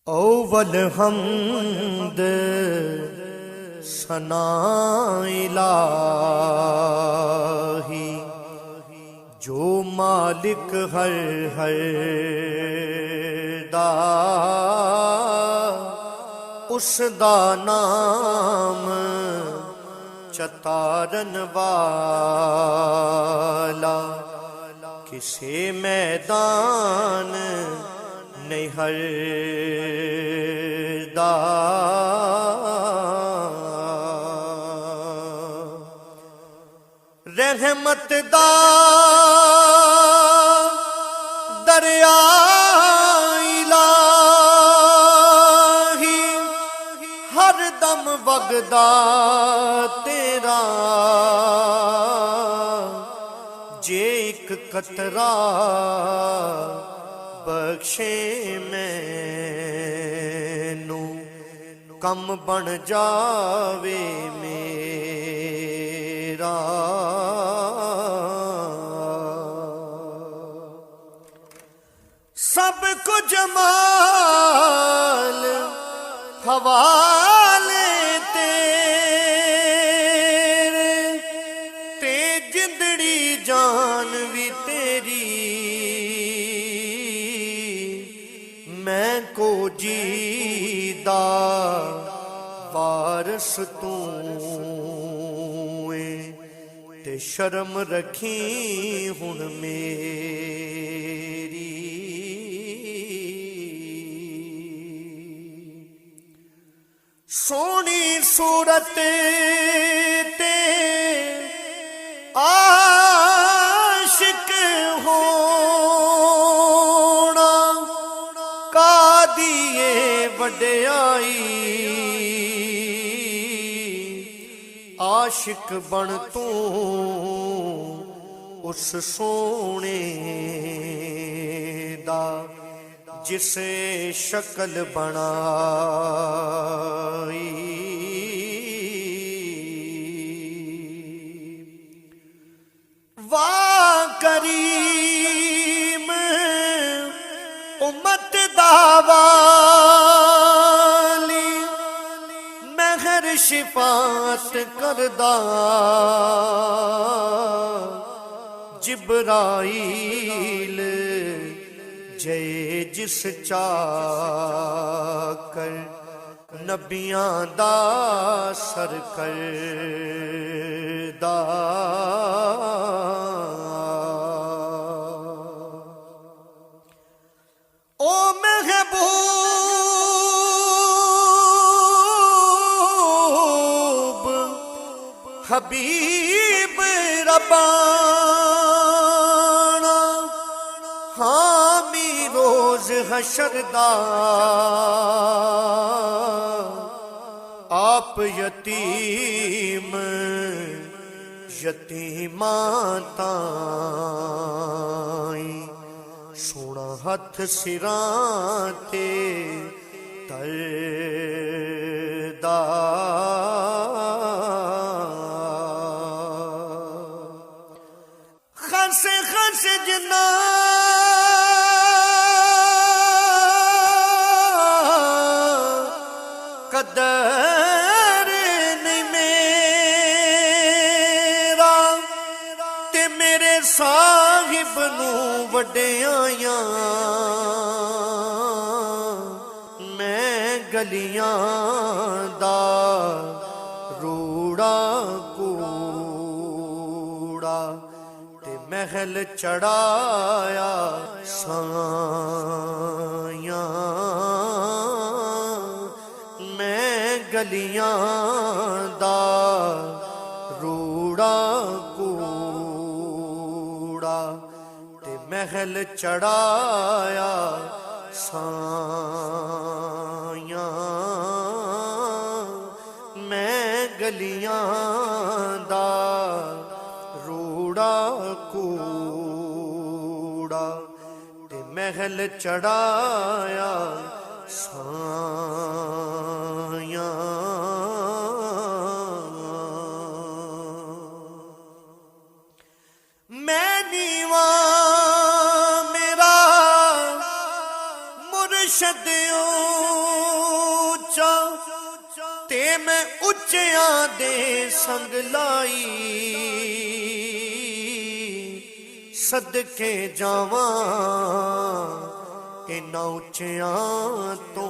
Oval हमद सना इलाही जो मालिक हर हर दा उस दा नाम चतारन वाला किसे मैदान नहीं हरदा रहमत दा दरिया इलाही हर दम वगदा तेरा जे एक कतरा बख्शे मैनू कम बन जावे मेरा सब कुछ जमाल हवाले तेरे ते जिंदड़ी जान भी तेरी मैं को जीदा वारस तू ते शर्म रखी हुन मेरी सोनी सूरत ते आशिक होना कादिए वड्याई आशिक बन तू उस सोने दा जिसे शक्ल बनाई वाह करीम उम्मत दावाली महर शिफात करदा जिब्राइल जय जिस चाकर नबियां दा सर करदा ओ महबूब हबीब रब्बाना हामी रोज हशरदा आप यतीम यतीमां ताईं सोना हथ सिरां ते तरदा खस खस जना कदर नहीं मेरा ते मेरे साहिब नू वड्याइयां मैं गलियां दा रूड़ा कूड़ा ते महल चढ़ाया सायां गलियां दा रूड़ा कूड़ा ते महल चढ़ाया सायां मैं गलियां दा रूड़ा कूड़ा ते महल चढ़ाया सायां मैं नीवा मेरा मुर्शद ऊंचा ते मैं उच्चियां दे संग लाई सदके जावां इन्हां उच्चियां तो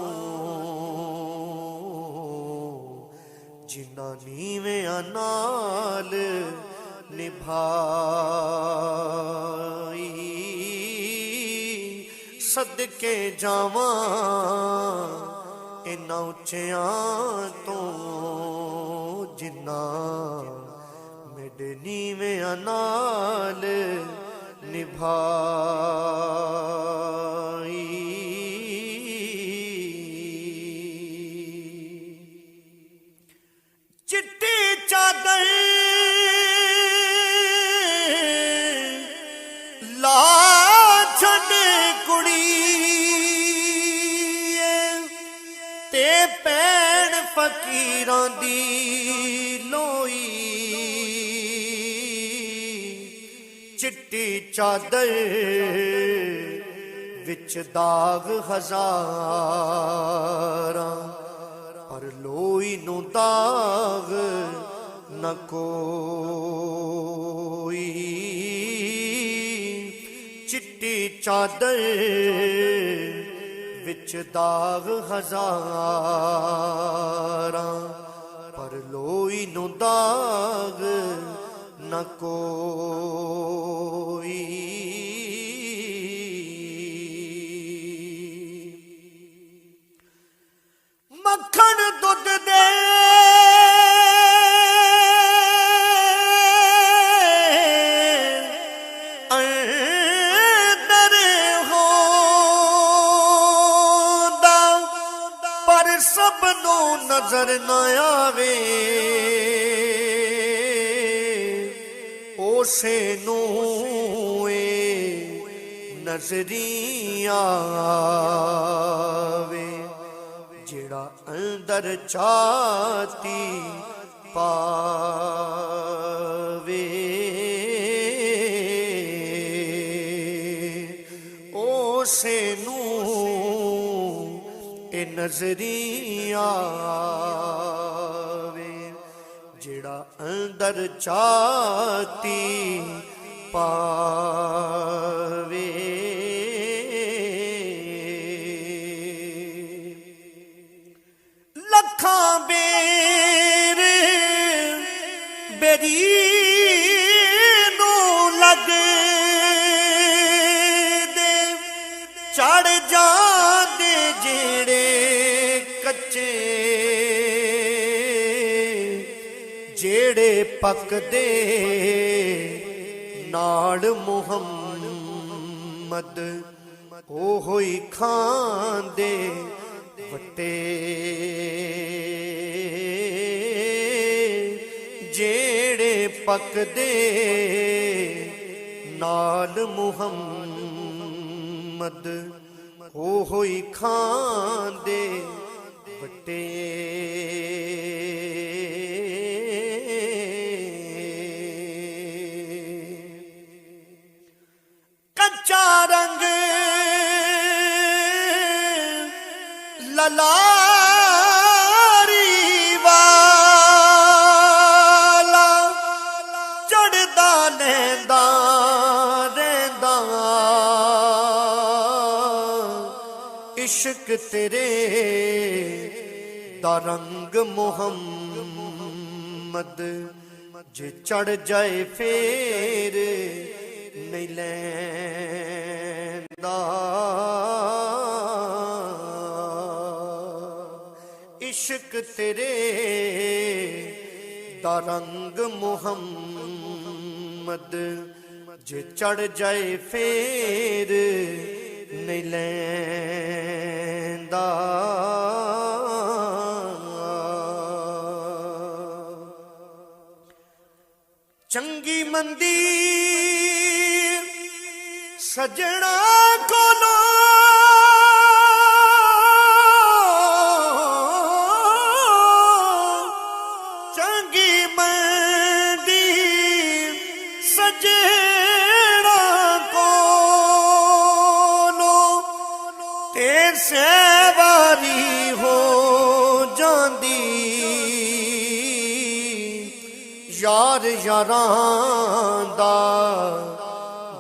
जिन्हां नीवियां नाल निभाई सदके जावां इन्हां उच्चियां तो जिन्हां मेरे नीवियां नाल निभाई। चिट्टी चादर ला छड़ कुड़ी ते पैण फकीरां दी लोई चिट्टी चादर विच दाग हज़ारां पर लोई नूं दाग न कोई चिट्टी चादर विच दाग हज़ारां पर लोई नूं दाग न कोई। मक्खन दुध दे अंदर होंदा पर सबनों नजर न आवे उसे नूं नजरिया आवे जेड़ा अंदर चाहती पावे उसे नूं नजरिया आवे जेड़ा अंदर चाहती पावे। लखां बेर बेरी नूं लग दे चढ़ जांदे जेड़े कच्चे जेड़े पकदे नाल मुहम्मद ओ होई खांदे वटे जेड़े पकदे नाल मुहम्मद ओ होई खांदे वटे। कच्चा रंग ललारी वाला चढ़दा लैंदा रैंदा इश्क तेरे दा रंग मुहम्मद जे चढ़ जाए फेर नहीं लैंदा इश्क तेरे दा रंग मुहम्मद जे चढ़ जाए फेर नहीं लैंदा। चंगी मंदी सजना कोलो चंगी मंदी सजना कोलो ते सवारी हो जांदी यार यारां दा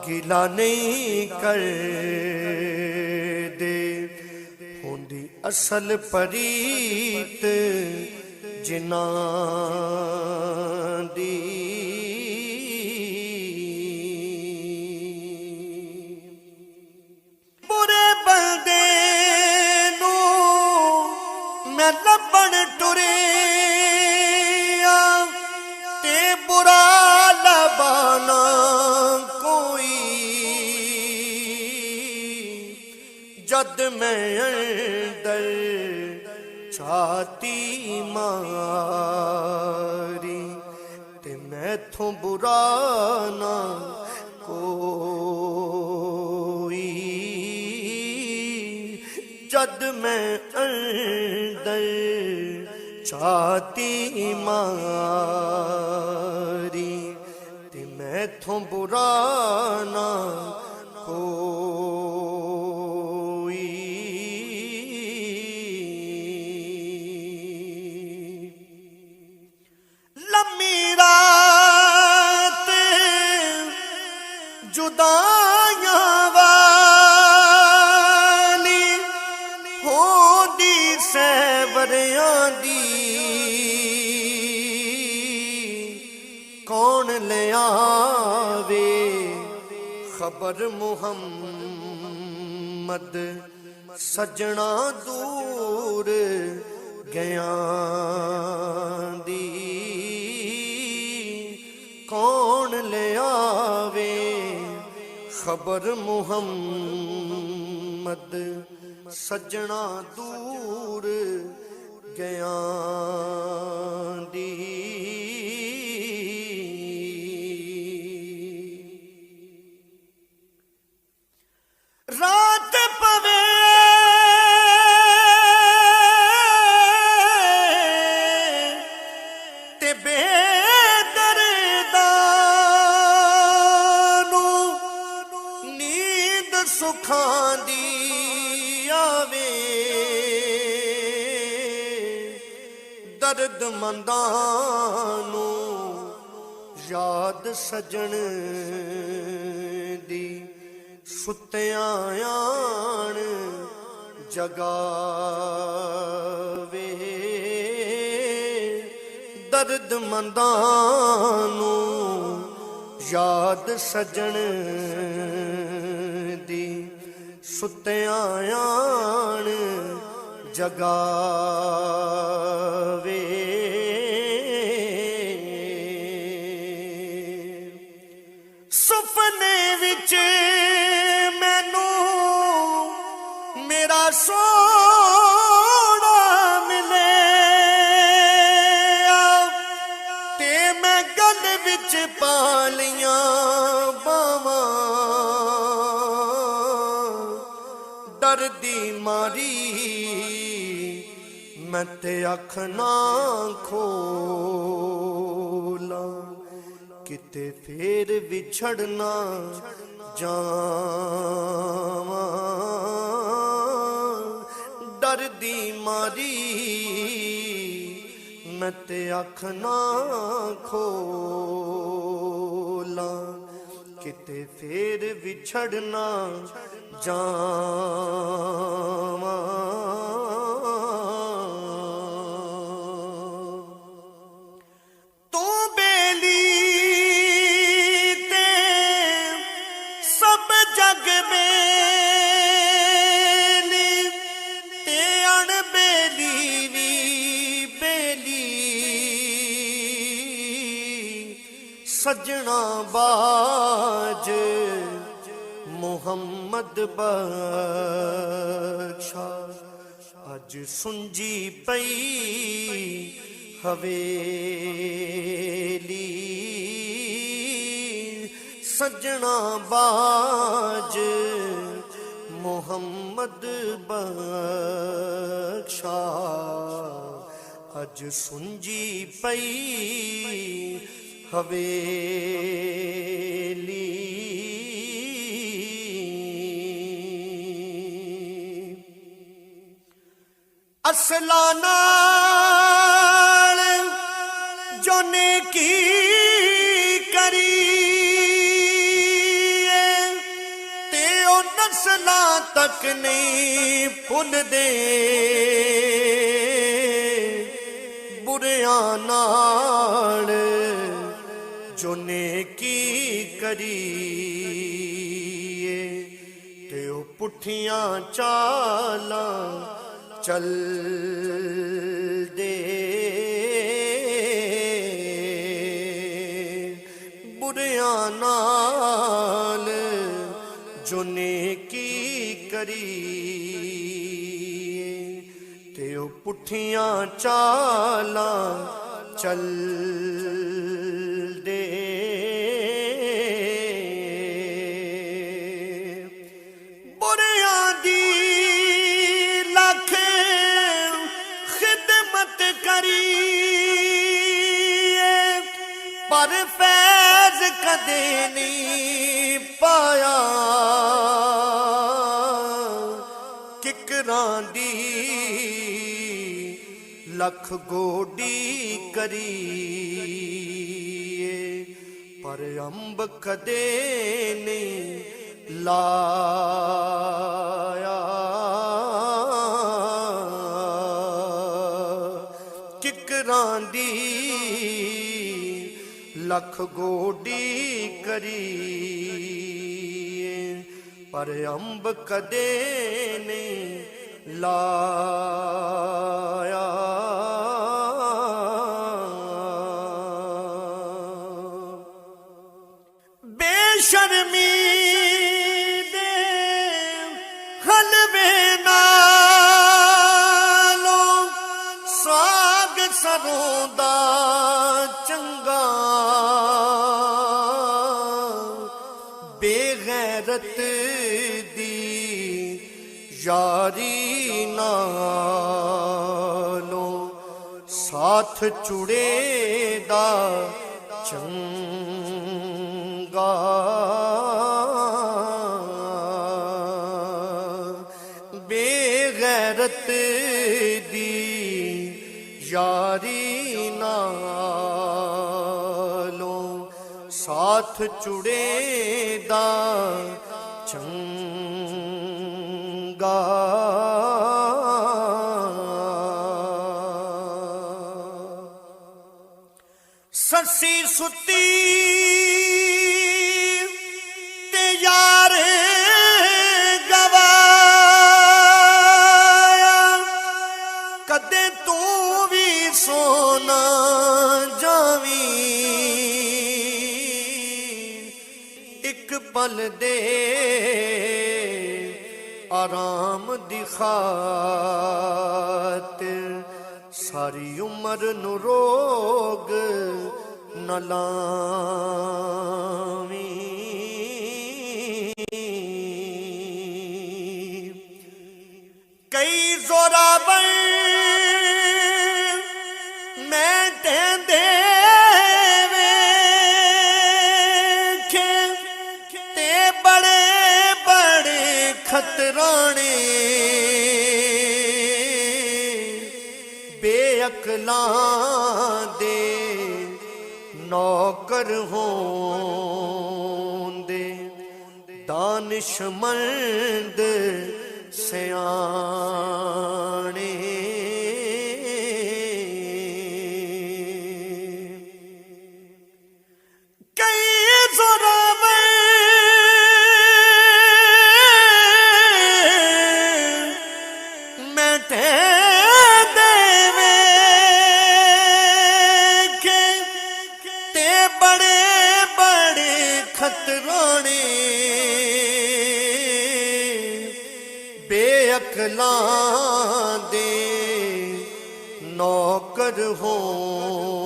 गिला नहीं कर दे होंदी असल परीत जिन्हां दी बुरे बंदे नू मैं लभण टुरे ते बुरा लबाना कोई जद मैं अंदर छाती मारी ते मैथों बुरा ना कोई जद मैं अंदर छाती मारी ते मैथों बुरा ना कोई लम्मी रात जुदाइयां वाली होंदी सैवरियां दी कौन ले आवे खबर मुहम्मद सजना दूर गया दी कौन ले आवे खबर मुहम्मद सजना दूर गया दी रात पवे ते बेदर्दानू नींद सुखां दी आवे दर्द मंदानू याद सजन दी सुत्तियां आण जगावे दर्द मंदानू याद सजन दी सुत्तियां आण जगावे सुपने विच मेरा सोना मिले ते मैं गल विच पालियां बावां डर दी मारी मैं ते अख ना खोला किते फेर विछड़ना जावां डर दी मारी मैं ते अख ना खोला किते फेर विछड़ना जावां तू बेली ते सब जग में सजना बाज मुहम्मद बख्शा अज सुंजी पई हवेली सजना बाज मुहम्मद बख्शा अज सुंजी पई हवेली ਅਸਲਾਂ ਨਾਲ ਜੋ ਨੇਕੀ ਕਰੀ ਤੇ ਉਹ ਨਸਲਾਂ ਤੱਕ ਨਹੀਂ ਭੁੱਲਦੇ ਬੁਰਿਆਂ ਨਾਲ ਜੋ ਨੇਕੀ ਕਰੀਏ ਤੇ ਉਹ ਪੁੱਠੀਆਂ ਚਾਲਾਂ ਚੱਲਦੇ ਬੁਰਿਆਂ ਨਾਲ ਜੋ ਨੇਕੀ ਕਰੀਏ ਤੇ ਉਹ ਪੁੱਠੀਆਂ ਚਾਲਾਂ ਚੱਲਦੇ ਬੁਰਿਆਂ ਦੀ ਲੱਖ ਖਿਦਮਤ ਕਰੀਏ ਪਰ ਫੈਜ਼ ਕਦੇ ਨਹੀਂ ਪਾਇਆ ਕਿਕਰਾਂ ਦੀ ਲੱਖ ਗੋਡੀ ਕਰੀਏ ਪਰ ਅੰਬ ਕਦੇ ਨਹੀਂ ਲਾਇਆ ਕਿਕਰਾਂ ਦੀ ਲੱਖ ਗੋਡੀ ਕਰੀਏ ਪਰ ਅੰਬ ਕਦੇ ਨਹੀਂ ਲਾਇਆ ਬੇਸ਼ਰਮੀ ਦੇ ਹਲਵੇ ਨਾਲੋਂ ਸਾਗ ਸਰੋਂ ਦਾ ਚੰਗਾ ਬੇਗੈਰਤ ਦੀ ਯਾਰੀ ਨਾਲੋਂ ਸਾਥ ਚੁੜੇ ਦਾ ਚੰਗਾ ਬੇਗੈਰਤ ਦੀ ਯਾਰੀ ਨਾਲੋਂ ਸਾਥ ਚੁੜੇ ਦਾ ਚੰਗਾ ਸੱਸੀ ਸੁੱਤੀ ਤੇ ਯਾਰ ਗਵਾਇਆ ਕਦੇ ਤੂੰ ਵੀ ਸੋਨਾ ਜਾਵੀਂ ਇੱਕ ਪਲ ਦੇ ਆਰਾਮ ਦੀ ਖਾਤਰ ਸਾਰੀ ਉਮਰ ਨੂੰ ਰੋਗ न लावी कई जोरावर मैं कहते वेखे ते बड़े बड़े खतराने बेअकलां दे नौकर होंदे दानिशमंद सियाणे कई जोरावर मैं बड़े बड़े खतराने बेअकलां दे नौकर होंदे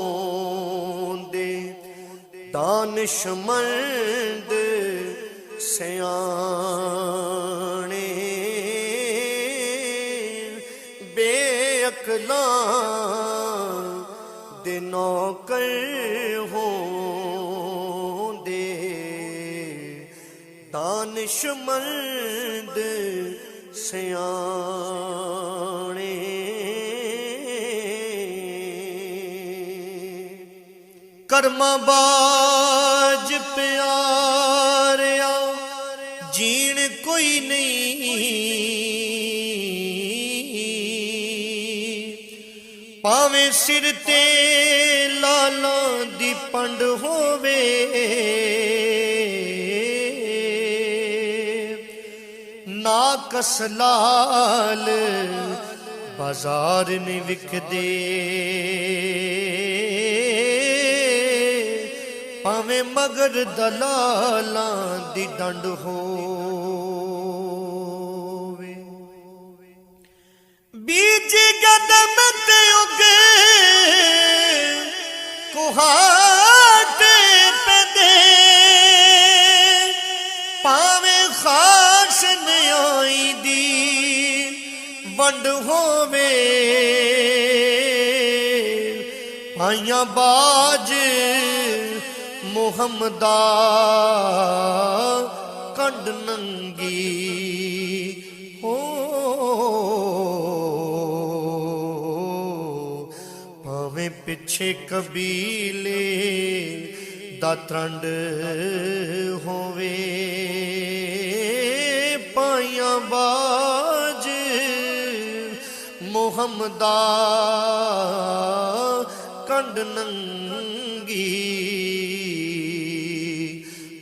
दानिशमंद सियाणे बेअकलां दे नौकर होंदे दानिशमंद सियाणे। ਕਰਮਾਂ ਬਾਜ ਪਿਆਰਿਆ ਜੀਣ ਕੋਈ ਨਹੀਂ, ਭਾਵੇਂ ਸਿਰ ਤੇ ਲਾਲਾਂ ਦੀ ਪੰਡ ਹੋਵੇ, ਨਾ ਕਸ ਲਾਲ ਬਾਜ਼ਾਰ ਨਹੀਂ ਵਿਕਦੇ, ਭਾਵੇਂ ਮਗਰ ਦਲਾਲਾਂ ਦੀ ਡੰਡ ਹੋਵੇ। ਬੀਜ ਕਦਮ ਤੇ ਉਗੇ ਕੁਹਾਟੇ ਪੈਂਦੇ, ਭਾਵੇਂ ਖਾਸ ਨਿਆਈ ਦੀ ਵੰਡ ਹੋਵੇ, ਪਾਈਆਂ ਬਾਜ ਮੁਹੰਮਦਾ ਕੰਡ ਨੰਗੀ ਹੋ, ਭਾਵੇਂ ਪਿੱਛੇ ਕਬੀਲੇ ਦਾ ਤਰੰਡ ਹੋਵੇ, ਪਾਈਆਂ ਬਾਜ ਮੁਹੰਮਦਾ ਕੰਡ ਨੰਗੀ,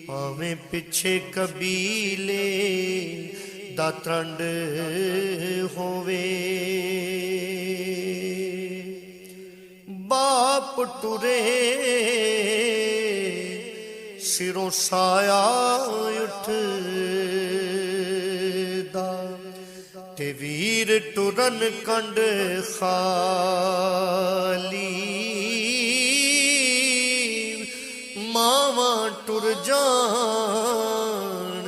ਭਾਵੇਂ ਪਿੱਛੇ ਕਬੀਲੇ ਦਾ ਤਰੰਡ ਹੋਵੇ। ਬਾਪ ਟੁਰੇ ਸਿਰੋਂ ਸਾਇਆ ਉੱਠਦਾ, ਤੇ ਵੀਰ ਟੁਰਨ ਕੰਡ ਖਾਲੀ, ਮਾਵਾਂ ਟੁਰ ਜਾਣ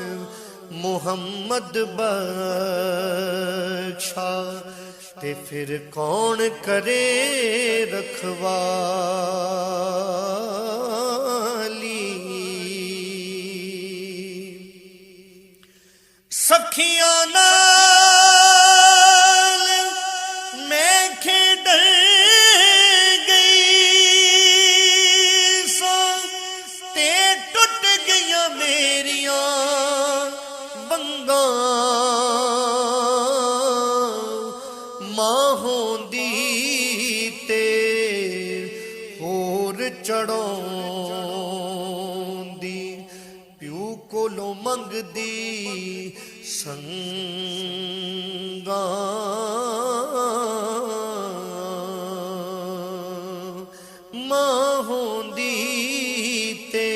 ਮੁਹੰਮਦ ਬਖਸ਼ਾ, ਤੇ ਫਿਰ ਕੌਣ ਕਰੇ ਰਖਵਾਲੀ। ਸਖੀਆਂ ਨਾਲ ਮੈਂ ਖੇਡਣ ਗਈ ਸਾਂ, ਤੇ ਟੁੱਟ ਗਈਆਂ ਮੇਰੀਆਂ ਬੰਗਾਂ, ਮਾਂ ਹੋਂਦੀ ਤੇ ਹੋਰ ਚੜਾਉਂਦੀ, ਪਿਓ ਕੋਲੋਂ ਮੰਗਦੀ ਸੰਗਾਂ, ਮਾਂ ਹੋਂਦੀ ਤੇ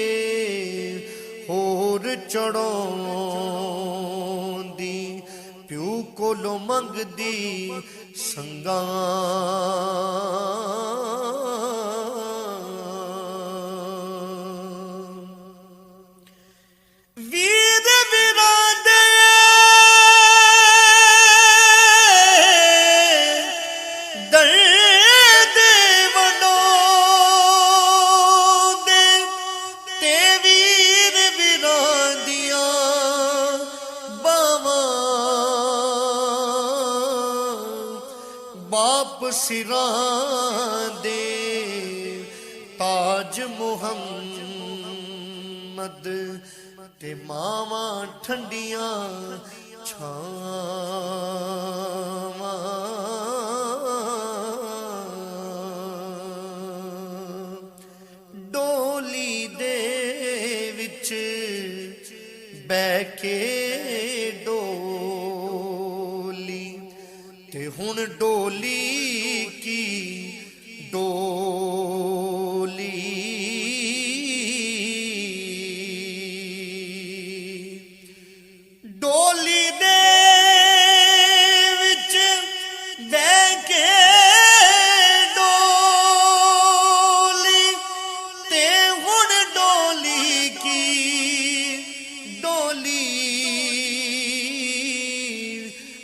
ਹੋਰ ਚੜਾਉਂਦੀ, ਪਿਓ ਕੋਲੋਂ ਮੰਗਦੀ ਸੰਗਾਂ। ਵੀਰ ਵੀਰਾਂ ਦੇ ਦਰਦ ਵੰਡਾਉਂਦੇ, ਤੇ ਵੀਰ ਵੀਰਾਂ ਦੀਆਂ ਬਾਵਾਂ ਬਾਪ ਸਿਰਾਂ ਦੇ ਤਾਜ ਮੁਹੰਮਦ, ਤੇ ਮਾਵਾਂ ਠੰਡੀਆਂ ਛਾਵਾਂ, ਡੋਲੀ ਦੇ ਵਿੱਚ ਬਹਿ ਕੇ ਡੋਲੀ, ਤੇ ਹੁਣ ਡੋਲੀ ਕੀ ਡੋਲੀ, ਡੋਲੀ ਦੇ ਵਿੱਚ ਬਹਿ ਕੇ ਡੋਲੀ, ਤੇ ਹੁਣ ਡੋਲੀ ਕੀ ਡੋਲੀ,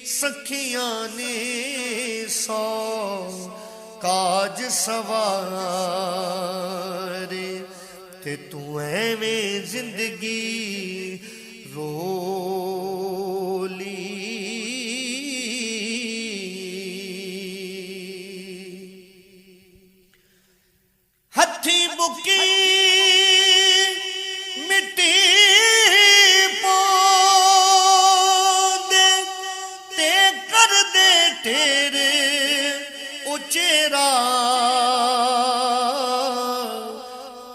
ਸਖੀਆਂ ਨੇ ਸੌ ਕਾਜ ਸਵਾਰੇ, ਤੇ ਤੂੰ ਐਵੇਂ ਜ਼ਿੰਦਗੀ ਰੋਲੀ। ਹੱਥੀਂ ਬੁੱਕੀ तेरे उचेरा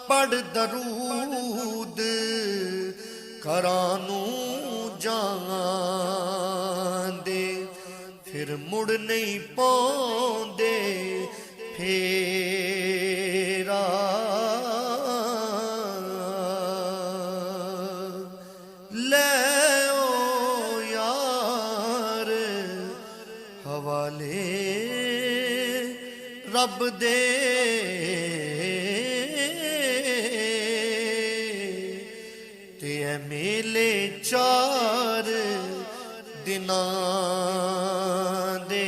पढ़ दरूद करानू जांदे फिर मुड़ नहीं पाउंदे फेरा ले ओ यार हवाले रब दे ते मेले चार दिनां दे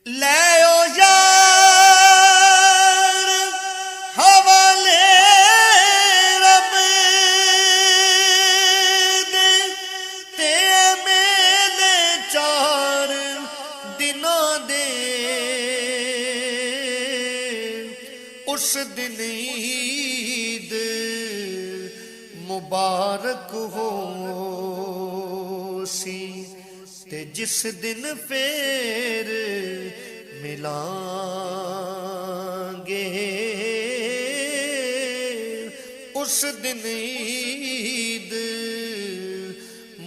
ले ओ यार हवाले रब दे ते मेले चार दिनां दे उस दिन ईद मुबारक हो सी ते जिस दिन फेर मिलांगे उस दिन ईद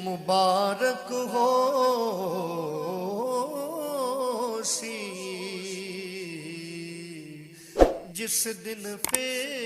मुबारक हो सी जिस दिन फेर